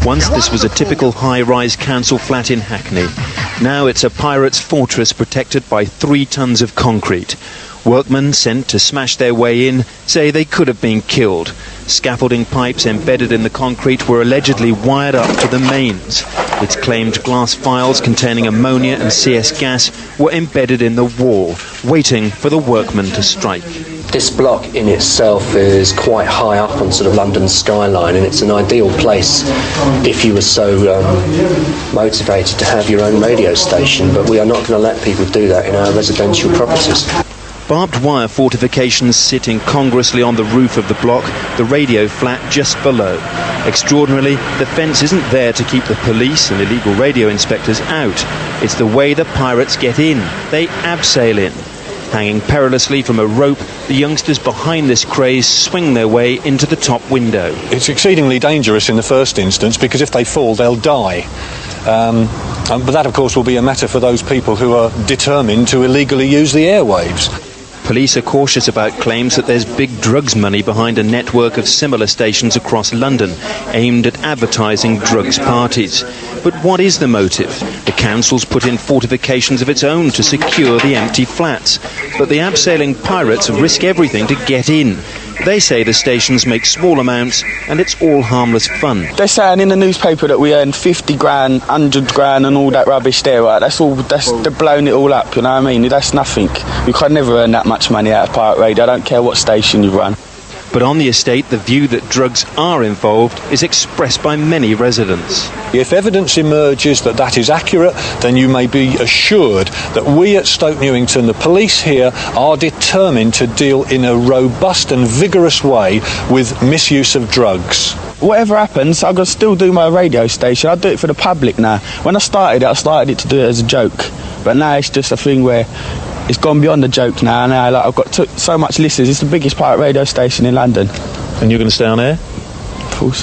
Once this was a typical high-rise council flat in Hackney. Now it's a pirate's fortress protected by 3 tons of concrete. Workmen sent to smash their way in say they could have been killed. Scaffolding pipes embedded in the concrete were allegedly wired up to the mains. It's claimed glass vials containing ammonia and CS gas were embedded in the wall, waiting for the workmen to strike. This block in itself is quite high up on sort of London's skyline, and it's an ideal place if you were so motivated to have your own radio station, but we are not going to let people do that in our residential properties. Barbed wire fortifications sit incongruously on the roof of the block, the radio flat just below. Extraordinarily, the fence isn't there to keep the police and illegal radio inspectors out. It's the way the pirates get in. They abseil in. Hanging perilously from a rope, the youngsters behind this craze swing their way into the top window. It's exceedingly dangerous in the first instance because if they fall, they'll die. But that, of course, will be a matter for those people who are determined to illegally use the airwaves. Police are cautious about claims that there's big drugs money behind a network of similar stations across London, aimed at advertising drugs parties. But what is the motive? The council's put in fortifications of its own to secure the empty flats. But the abseiling pirates risk everything to get in. They say the stations make small amounts and it's all harmless fun. They're saying in the newspaper that we earn 50 grand, 100 grand and all that rubbish there, right? They're blowing it all up, you know what I mean? That's nothing. You can never earn that much money out of pirate radio. I don't care what station you run. But on the estate, the view that drugs are involved is expressed by many residents. If evidence emerges that that is accurate, then you may be assured that we at Stoke Newington, the police here, are determined to deal in a robust and vigorous way with misuse of drugs. Whatever happens, I'm going to still do my radio station. I do it for the public now. When I started it to do it as a joke. But now it's just a thing where it's gone beyond the joke now. I've got so much listeners. It's the biggest pirate radio station in London. And you're going to stay on air? Of course.